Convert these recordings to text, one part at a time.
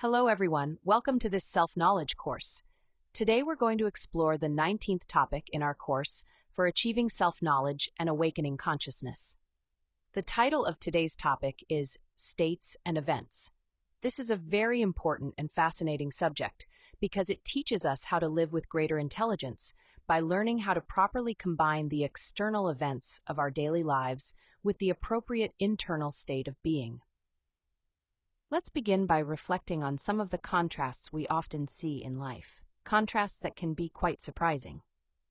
Hello, everyone. Welcome to this self-knowledge course. Today, we're going to explore the 19th topic in our course for achieving self-knowledge and awakening consciousness. The title of today's topic is States and Events. This is a very important and fascinating subject because it teaches us how to live with greater intelligence by learning how to properly combine the external events of our daily lives with the appropriate internal state of being. Let's begin by reflecting on some of the contrasts we often see in life, contrasts that can be quite surprising.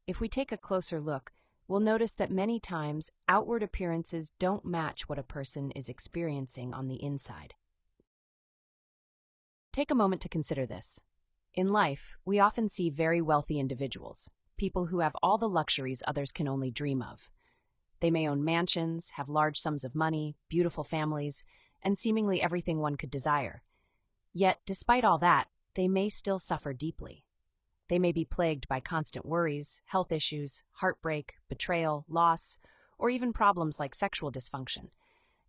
If we take a closer look, we'll notice that many times outward appearances don't match what a person is experiencing on the inside. Take a moment to consider this. In life, we often see very wealthy individuals, people who have all the luxuries others can only dream of. They may own mansions, have large sums of money, beautiful families, and seemingly everything one could desire. Yet, despite all that, they may still suffer deeply. They may be plagued by constant worries, health issues, heartbreak, betrayal, loss, or even problems like sexual dysfunction.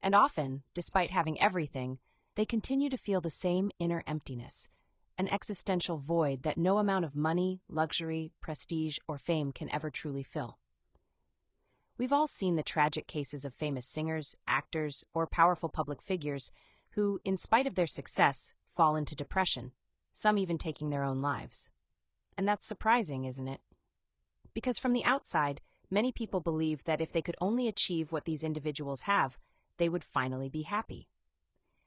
And often, despite having everything, they continue to feel the same inner emptiness, an existential void that no amount of money, luxury, prestige, or fame can ever truly fill. We've all seen the tragic cases of famous singers, actors, or powerful public figures who, in spite of their success, fall into depression, some even taking their own lives. And that's surprising, isn't it? Because from the outside, many people believe that if they could only achieve what these individuals have, they would finally be happy.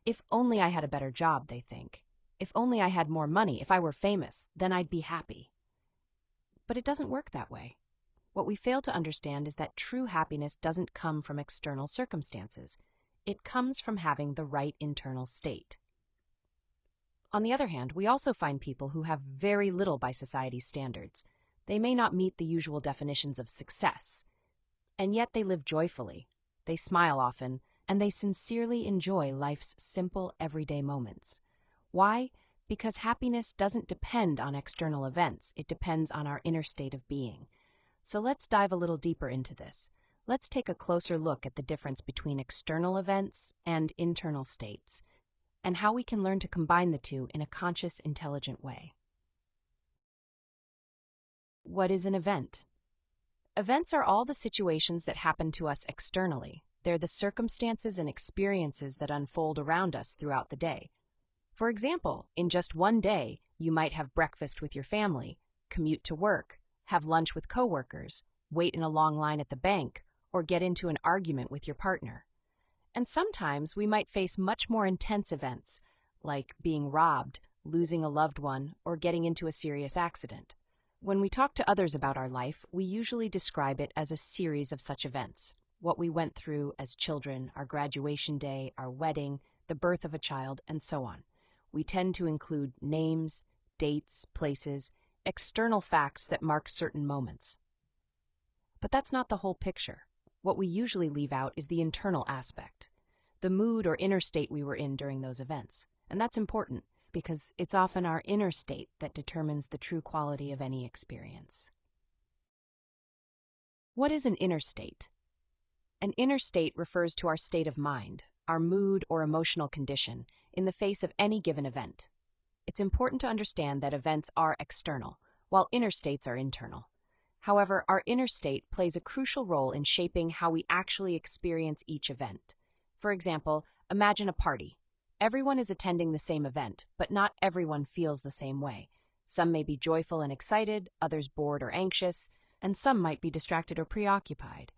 If only I had a better job, they think. If only I had more money, if I were famous, then I'd be happy. But it doesn't work that way. What we fail to understand is that true happiness doesn't come from external circumstances. It comes from having the right internal state. On the other hand, we also find people who have very little by society's standards. They may not meet the usual definitions of success, and yet they live joyfully. They smile often, and they sincerely enjoy life's simple, everyday moments. Why? Because happiness doesn't depend on external events. It depends on our inner state of being. So let's dive a little deeper into this. Let's take a closer look at the difference between external events and internal states, and how we can learn to combine the two in a conscious, intelligent way. What is an event? Events are all the situations that happen to us externally. They're the circumstances and experiences that unfold around us throughout the day. For example, in just one day, you might have breakfast with your family, commute to work, have lunch with coworkers, wait in a long line at the bank, or get into an argument with your partner. And sometimes we might face much more intense events, like being robbed, losing a loved one, or getting into a serious accident. When we talk to others about our life, we usually describe it as a series of such events. What we went through as children, our graduation day, our wedding, the birth of a child, and so on. We tend to include names, dates, places, external facts that mark certain moments. But that's not the whole picture. What we usually leave out is the internal aspect, the mood or inner state we were in during those events. And that's important because it's often our inner state that determines the true quality of any experience. What is an inner state? An inner state refers to our state of mind, our mood or emotional condition, in the face of any given event. It's important to understand that events are external, while inner states are internal. However, our inner state plays a crucial role in shaping how we actually experience each event. For example, imagine a party. Everyone is attending the same event, but not everyone feels the same way. Some may be joyful and excited, others bored or anxious, and some might be distracted or preoccupied.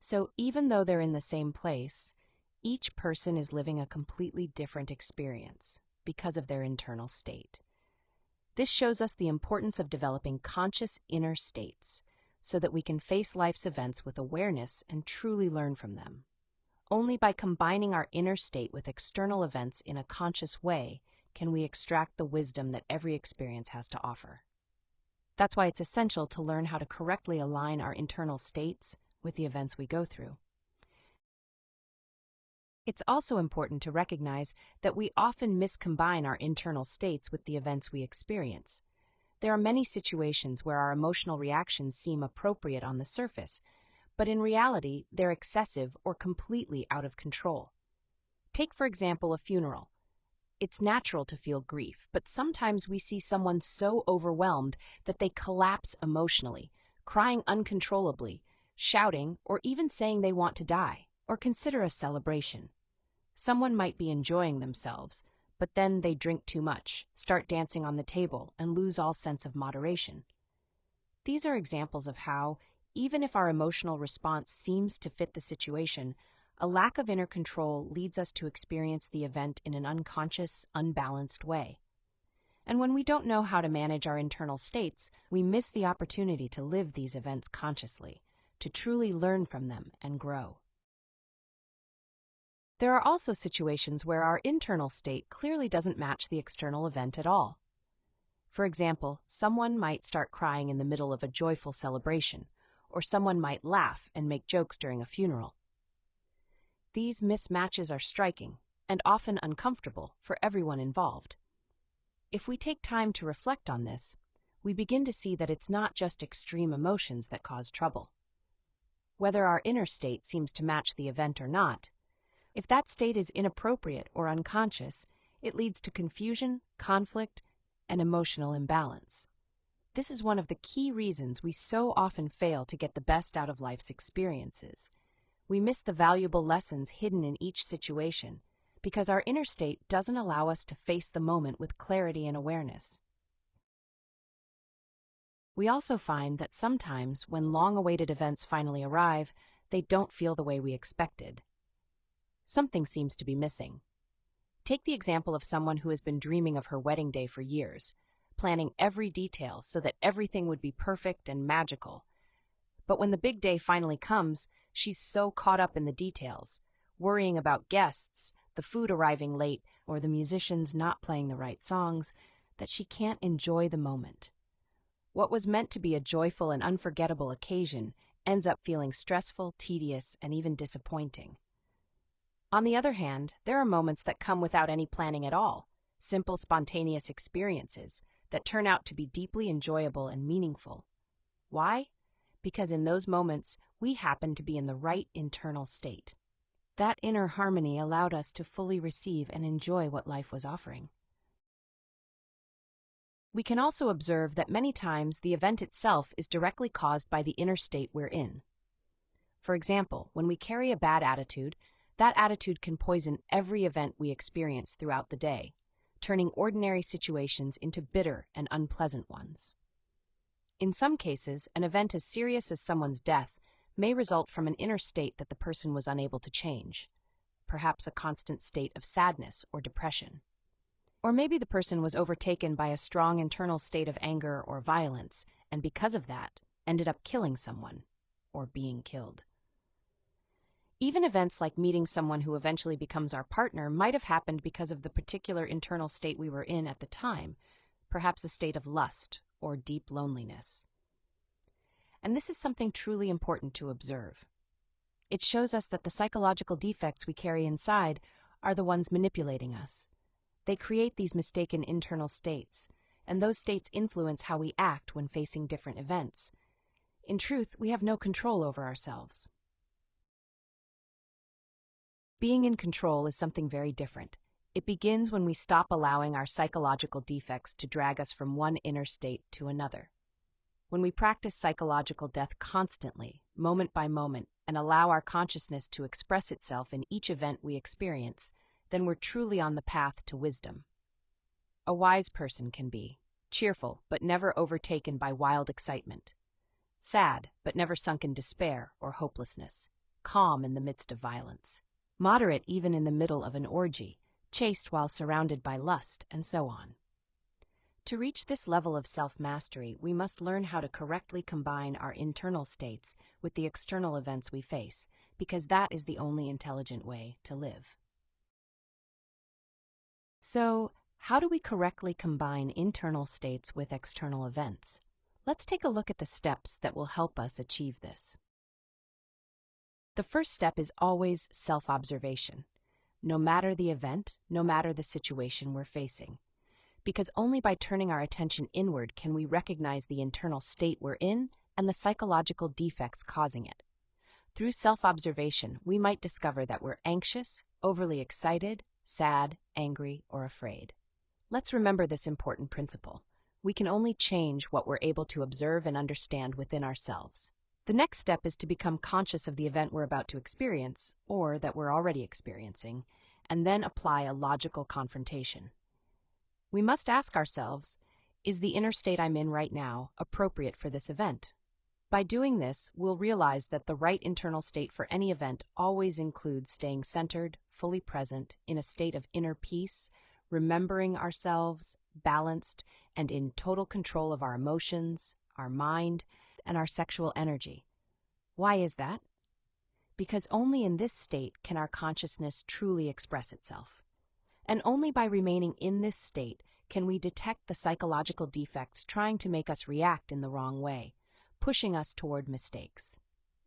So even though they're in the same place, each person is living a completely different experience because of their internal state. This shows us the importance of developing conscious inner states so that we can face life's events with awareness and truly learn from them. Only by combining our inner state with external events in a conscious way can we extract the wisdom that every experience has to offer. That's why it's essential to learn how to correctly align our internal states with the events we go through. It's also important to recognize that we often miscombine our internal states with the events we experience. There are many situations where our emotional reactions seem appropriate on the surface, but in reality, they're excessive or completely out of control. Take, for example, a funeral. It's natural to feel grief, but sometimes we see someone so overwhelmed that they collapse emotionally, crying uncontrollably, shouting, or even saying they want to die, or consider a celebration. Someone might be enjoying themselves, but then they drink too much, start dancing on the table, and lose all sense of moderation. These are examples of how, even if our emotional response seems to fit the situation, a lack of inner control leads us to experience the event in an unconscious, unbalanced way. And when we don't know how to manage our internal states, we miss the opportunity to live these events consciously, to truly learn from them and grow. There are also situations where our internal state clearly doesn't match the external event at all. For example, someone might start crying in the middle of a joyful celebration, or someone might laugh and make jokes during a funeral. These mismatches are striking and often uncomfortable for everyone involved. If we take time to reflect on this, we begin to see that it's not just extreme emotions that cause trouble. Whether our inner state seems to match the event or not, if that state is inappropriate or unconscious, it leads to confusion, conflict, and emotional imbalance. This is one of the key reasons we so often fail to get the best out of life's experiences. We miss the valuable lessons hidden in each situation because our inner state doesn't allow us to face the moment with clarity and awareness. We also find that sometimes when long-awaited events finally arrive, they don't feel the way we expected. Something seems to be missing. Take the example of someone who has been dreaming of her wedding day for years, planning every detail so that everything would be perfect and magical. But when the big day finally comes, she's so caught up in the details, worrying about guests, the food arriving late, or the musicians not playing the right songs, that she can't enjoy the moment. What was meant to be a joyful and unforgettable occasion ends up feeling stressful, tedious, and even disappointing. On the other hand, there are moments that come without any planning at all, simple, spontaneous experiences that turn out to be deeply enjoyable and meaningful. Why? Because in those moments, we happen to be in the right internal state. That inner harmony allowed us to fully receive and enjoy what life was offering. We can also observe that many times the event itself is directly caused by the inner state we're in. For example, when we carry a bad attitude, that attitude can poison every event we experience throughout the day, turning ordinary situations into bitter and unpleasant ones. In some cases, an event as serious as someone's death may result from an inner state that the person was unable to change, perhaps a constant state of sadness or depression. Or maybe the person was overtaken by a strong internal state of anger or violence, and because of that, ended up killing someone or being killed. Even events like meeting someone who eventually becomes our partner might have happened because of the particular internal state we were in at the time, perhaps a state of lust or deep loneliness. And this is something truly important to observe. It shows us that the psychological defects we carry inside are the ones manipulating us. They create these mistaken internal states, and those states influence how we act when facing different events. In truth, we have no control over ourselves. Being in control is something very different. It begins when we stop allowing our psychological defects to drag us from one inner state to another. When we practice psychological death constantly, moment by moment, and allow our consciousness to express itself in each event we experience, then we're truly on the path to wisdom. A wise person can be cheerful but never overtaken by wild excitement, sad but never sunk in despair or hopelessness, calm in the midst of violence, moderate even in the middle of an orgy, chaste while surrounded by lust, and so on. To reach this level of self-mastery, we must learn how to correctly combine our internal states with the external events we face, because that is the only intelligent way to live. So, how do we correctly combine internal states with external events? Let's take a look at the steps that will help us achieve this. The first step is always self-observation, no matter the event, no matter the situation we're facing. Because only by turning our attention inward can we recognize the internal state we're in and the psychological defects causing it. Through self-observation, we might discover that we're anxious, overly excited, sad, angry, or afraid. Let's remember this important principle. We can only change what we're able to observe and understand within ourselves. The next step is to become conscious of the event we're about to experience, or that we're already experiencing, and then apply a logical confrontation. We must ask ourselves, is the inner state I'm in right now appropriate for this event? By doing this, we'll realize that the right internal state for any event always includes staying centered, fully present, in a state of inner peace, remembering ourselves, balanced, and in total control of our emotions, our mind, and our sexual energy. Why is that? Because only in this state can our consciousness truly express itself. And only by remaining in this state can we detect the psychological defects trying to make us react in the wrong way, pushing us toward mistakes.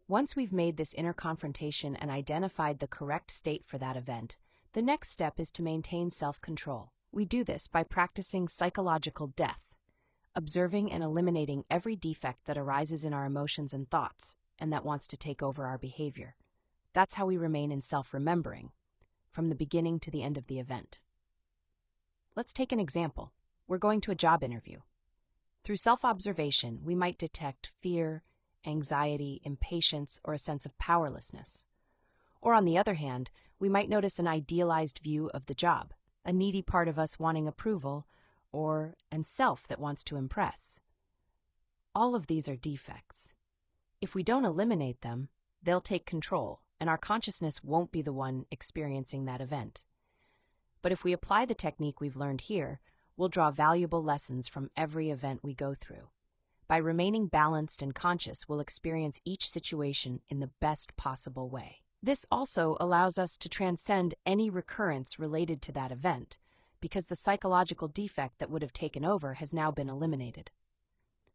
Once we've made this inner confrontation and identified the correct state for that event, the next step is to maintain self-control. We do this by practicing psychological death, observing and eliminating every defect that arises in our emotions and thoughts, and that wants to take over our behavior. That's how we remain in self-remembering, from the beginning to the end of the event. Let's take an example. We're going to a job interview. Through self-observation, we might detect fear, anxiety, impatience, or a sense of powerlessness. Or on the other hand, we might notice an idealized view of the job, a needy part of us wanting approval, or an self that wants to impress. All of these are defects. If we don't eliminate them, they'll take control, and our consciousness won't be the one experiencing that event. But if we apply the technique we've learned here, we'll draw valuable lessons from every event we go through. By remaining balanced and conscious, we'll experience each situation in the best possible way. This also allows us to transcend any recurrence related to that event, because the psychological defect that would have taken over has now been eliminated.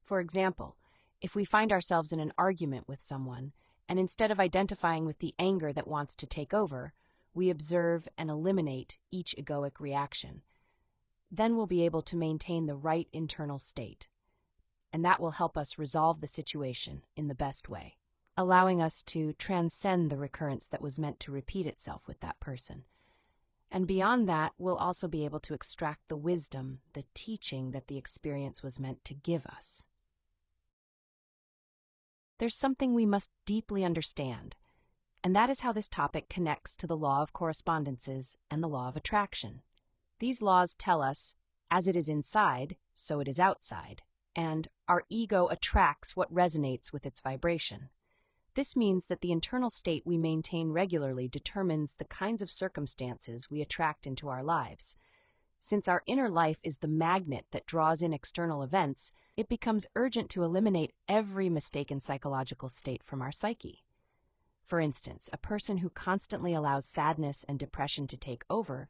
For example, if we find ourselves in an argument with someone, and instead of identifying with the anger that wants to take over, we observe and eliminate each egoic reaction, then we'll be able to maintain the right internal state. And that will help us resolve the situation in the best way, allowing us to transcend the recurrence that was meant to repeat itself with that person. And beyond that, we'll also be able to extract the wisdom, the teaching that the experience was meant to give us. There's something we must deeply understand, and that is how this topic connects to the law of correspondences and the law of attraction. These laws tell us, as it is inside, so it is outside, and our ego attracts what resonates with its vibration. This means that the internal state we maintain regularly determines the kinds of circumstances we attract into our lives. Since our inner life is the magnet that draws in external events, it becomes urgent to eliminate every mistaken psychological state from our psyche. For instance, a person who constantly allows sadness and depression to take over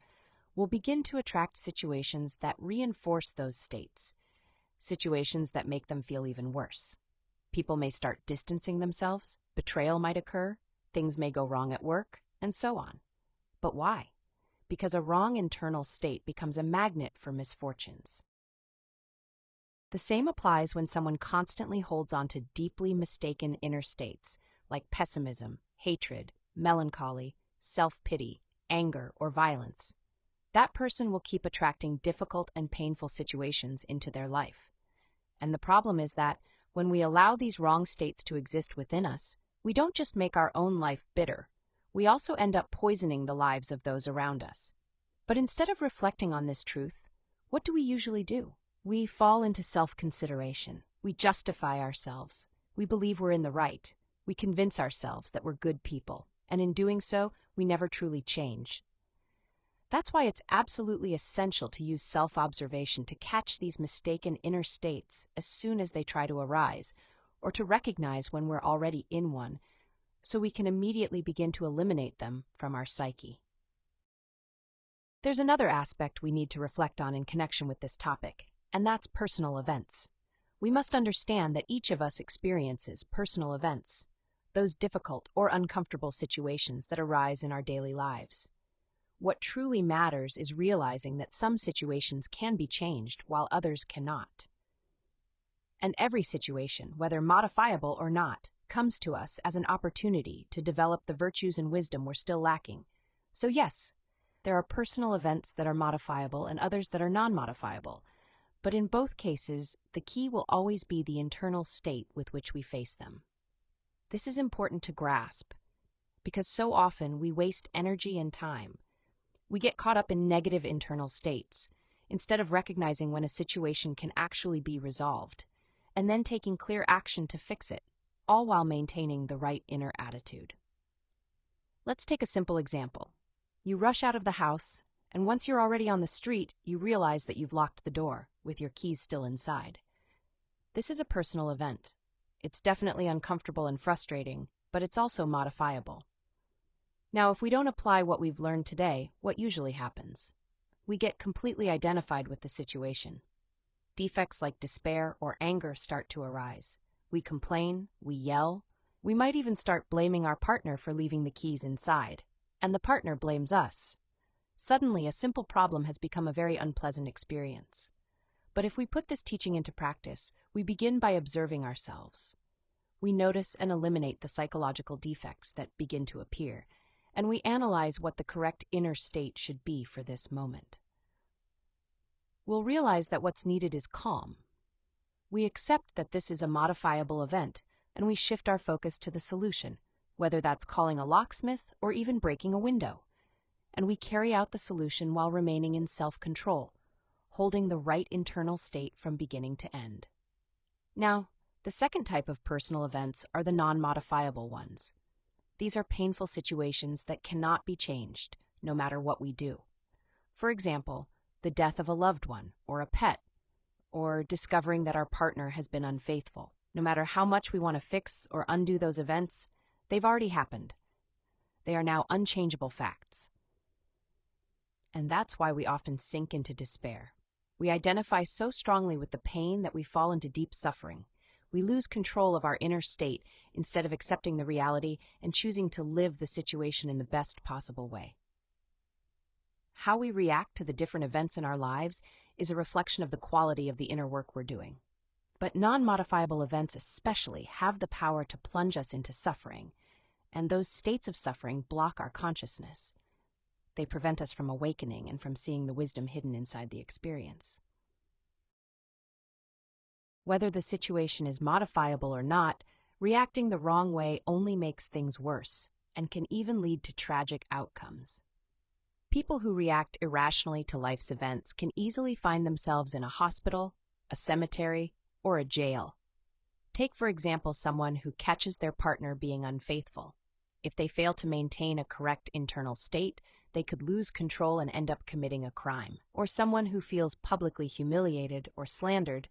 will begin to attract situations that reinforce those states, situations that make them feel even worse. People may start distancing themselves, betrayal might occur, things may go wrong at work, and so on. But why? Because a wrong internal state becomes a magnet for misfortunes. The same applies when someone constantly holds on to deeply mistaken inner states, like pessimism, hatred, melancholy, self-pity, anger, or violence. That person will keep attracting difficult and painful situations into their life. And the problem is that when we allow these wrong states to exist within us, we don't just make our own life bitter, we also end up poisoning the lives of those around us. But instead of reflecting on this truth, what do we usually do? We fall into self-consideration. We justify ourselves. We believe we're in the right. We convince ourselves that we're good people. And in doing so, we never truly change. That's why it's absolutely essential to use self-observation to catch these mistaken inner states as soon as they try to arise, or to recognize when we're already in one, so we can immediately begin to eliminate them from our psyche. There's another aspect we need to reflect on in connection with this topic, and that's personal events. We must understand that each of us experiences personal events, those difficult or uncomfortable situations that arise in our daily lives. What truly matters is realizing that some situations can be changed while others cannot. And every situation, whether modifiable or not, comes to us as an opportunity to develop the virtues and wisdom we're still lacking. So yes, There are personal events that are modifiable and others that are non-modifiable. But in both cases, the key will always be the internal state with which we face them. This is important to grasp because so often we waste energy and time. We get caught up in negative internal states instead of recognizing when a situation can actually be resolved and then taking clear action to fix it, all while maintaining the right inner attitude. Let's take a simple example. You rush out of the house, and once you're already on the street, you realize that you've locked the door, with your keys still inside. This is a personal event. It's definitely uncomfortable and frustrating, but it's also modifiable. Now, if we don't apply what we've learned today, what usually happens? We get completely identified with the situation. Defects like despair or anger start to arise. We complain, we yell. We might even start blaming our partner for leaving the keys inside, and the partner blames us. Suddenly, a simple problem has become a very unpleasant experience. But if we put this teaching into practice, we begin by observing ourselves. We notice and eliminate the psychological defects that begin to appear, and we analyze what the correct inner state should be for this moment. We'll realize that what's needed is calm. We accept that this is a modifiable event, and we shift our focus to the solution, whether that's calling a locksmith or even breaking a window. And we carry out the solution while remaining in self-control, holding the right internal state from beginning to end. Now, the second type of personal events are the non-modifiable ones. These are painful situations that cannot be changed, no matter what we do. For example, the death of a loved one or a pet, or discovering that our partner has been unfaithful. No matter how much we want to fix or undo those events, they've already happened. They are now unchangeable facts. And that's why we often sink into despair. We identify so strongly with the pain that we fall into deep suffering. We lose control of our inner state instead of accepting the reality and choosing to live the situation in the best possible way. How we react to the different events in our lives is a reflection of the quality of the inner work we're doing. But non-modifiable events especially have the power to plunge us into suffering, and those states of suffering block our consciousness. They prevent us from awakening and from seeing the wisdom hidden inside the experience. Whether the situation is modifiable or not, reacting the wrong way only makes things worse and can even lead to tragic outcomes. People who react irrationally to life's events can easily find themselves in a hospital, a cemetery, or a jail. Take, for example, someone who catches their partner being unfaithful. If they fail to maintain a correct internal state, they could lose control and end up committing a crime. Or someone who feels publicly humiliated or slandered.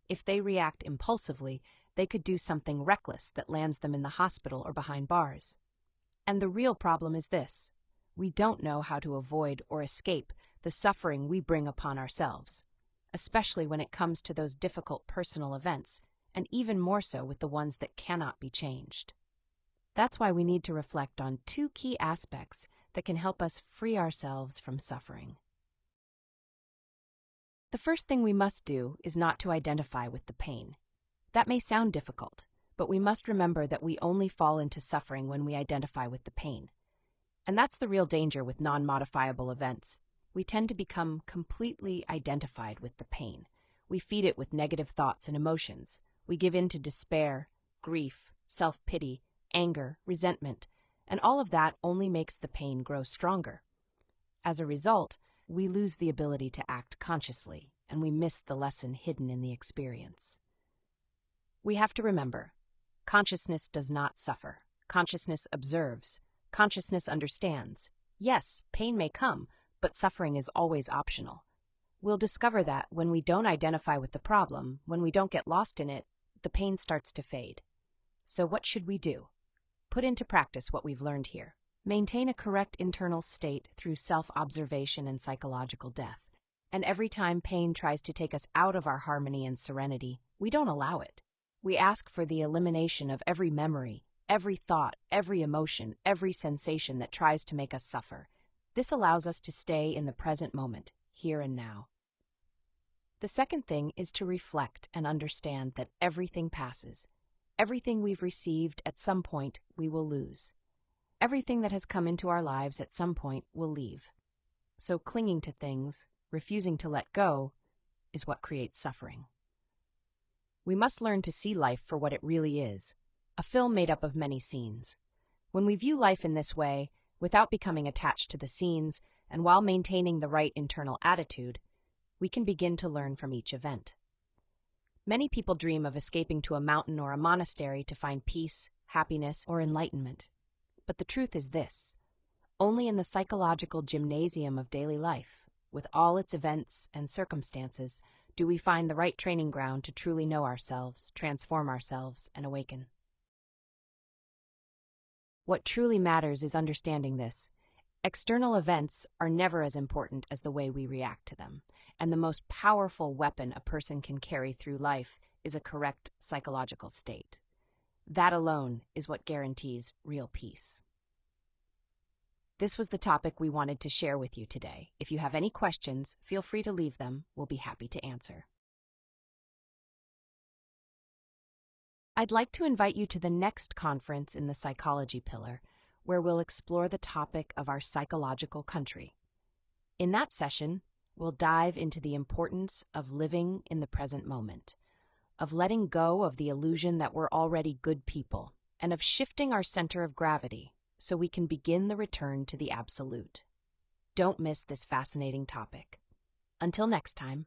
If they react impulsively, they could do something reckless that lands them in the hospital or behind bars. And the real problem is this: we don't know how to avoid or escape the suffering we bring upon ourselves, especially when it comes to those difficult personal events, and even more so with the ones that cannot be changed. That's why we need to reflect on two key aspects that can help us free ourselves from suffering. The first thing we must do is not to identify with the pain. That may sound difficult, but we must remember that we only fall into suffering when we identify with the pain. And that's the real danger with non-modifiable events. We tend to become completely identified with the pain. We feed it with negative thoughts and emotions. We give in to despair, grief, self-pity, anger, resentment, and all of that only makes the pain grow stronger. As a result, we lose the ability to act consciously, and we miss the lesson hidden in the experience. We have to remember, consciousness does not suffer. Consciousness observes. Consciousness understands. Yes, pain may come, but suffering is always optional. We'll discover that when we don't identify with the problem, when we don't get lost in it, the pain starts to fade. So what should we do? Put into practice what we've learned here. Maintain a correct internal state through self-observation and psychological depth. And every time pain tries to take us out of our harmony and serenity, we don't allow it. We ask for the elimination of every memory, every thought, every emotion, every sensation that tries to make us suffer. This allows us to stay in the present moment, here and now. The second thing is to reflect and understand that everything passes. Everything we've received at some point we will lose. Everything that has come into our lives at some point will leave. So clinging to things, refusing to let go, is what creates suffering. We must learn to see life for what it really is, a film made up of many scenes. When we view life in this way, without becoming attached to the scenes and while maintaining the right internal attitude, we can begin to learn from each event. Many people dream of escaping to a mountain or a monastery to find peace, happiness, or enlightenment. But the truth is this: only in the psychological gymnasium of daily life, with all its events and circumstances, do we find the right training ground to truly know ourselves, transform ourselves, and awaken. What truly matters is understanding this. External events are never as important as the way we react to them, and the most powerful weapon a person can carry through life is a correct psychological state. That alone is what guarantees real peace. This was the topic we wanted to share with you today. If you have any questions, feel free to leave them. We'll be happy to answer. I'd like to invite you to the next conference in the psychology pillar, where we'll explore the topic of our psychological country. In that session, we'll dive into the importance of living in the present moment, of letting go of the illusion that we're already good people, and of shifting our center of gravity so we can begin the return to the absolute. Don't miss this fascinating topic. Until next time.